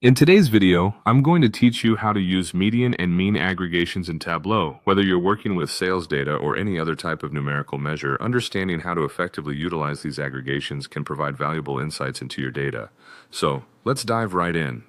In today's video, I'm going to teach you how to use median and mean aggregations in Tableau. Whether you're working with sales data or any other type of numerical measure, understanding how to effectively utilize these aggregations can provide valuable insights into your data. So, let's dive right in.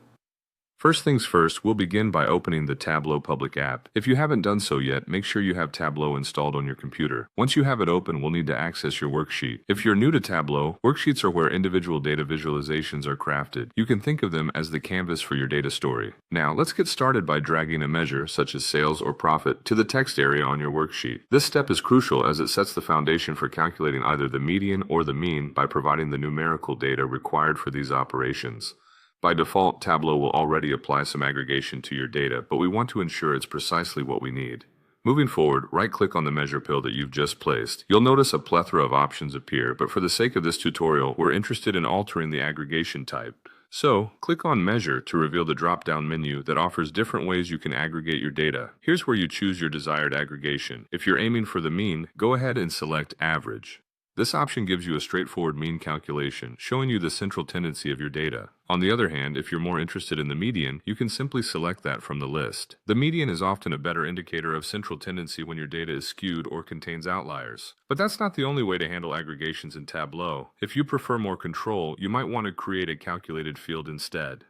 First things first, we'll begin by opening the Tableau public app. If you haven't done so yet, make sure you have Tableau installed on your computer. Once you have it open, we'll need to access your worksheet. If you're new to Tableau, worksheets are where individual data visualizations are crafted. You can think of them as the canvas for your data story. Now, let's get started by dragging a measure, such as sales or profit, to the text area on your worksheet. This step is crucial as it sets the foundation for calculating either the median or the mean by providing the numerical data required for these operations. By default, Tableau will already apply some aggregation to your data, but we want to ensure it's precisely what we need. Moving forward, right-click on the measure pill that you've just placed. You'll notice a plethora of options appear, but for the sake of this tutorial, we're interested in altering the aggregation type. So, click on Measure to reveal the drop-down menu that offers different ways you can aggregate your data. Here's where you choose your desired aggregation. If you're aiming for the mean, go ahead and select Average. This option gives you a straightforward mean calculation, showing you the central tendency of your data. On the other hand, if you're more interested in the median, you can simply select that from the list. The median is often a better indicator of central tendency when your data is skewed or contains outliers. But that's not the only way to handle aggregations in Tableau. If you prefer more control, you might want to create a calculated field instead.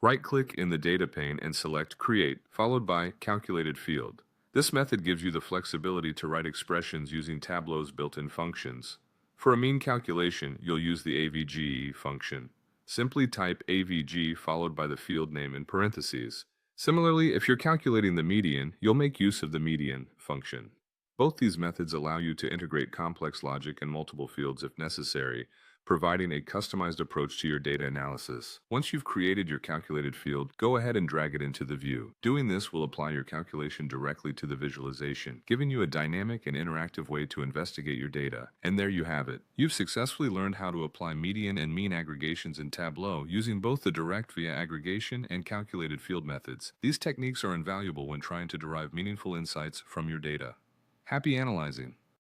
Right-click in the data pane and select Create, followed by Calculated Field. This method gives you the flexibility to write expressions using Tableau's built-in functions. For a mean calculation, you'll use the AVG function. Simply type AVG followed by the field name in parentheses. Similarly, if you're calculating the median, you'll make use of the median function. Both these methods allow you to integrate complex logic and multiple fields if necessary, providing a customized approach to your data analysis. Once you've created your calculated field, go ahead and drag it into the view. Doing this will apply your calculation directly to the visualization, giving you a dynamic and interactive way to investigate your data. And there you have it. You've successfully learned how to apply median and mean aggregations in Tableau using both the direct via aggregation and calculated field methods. These techniques are invaluable when trying to derive meaningful insights from your data. Happy analyzing!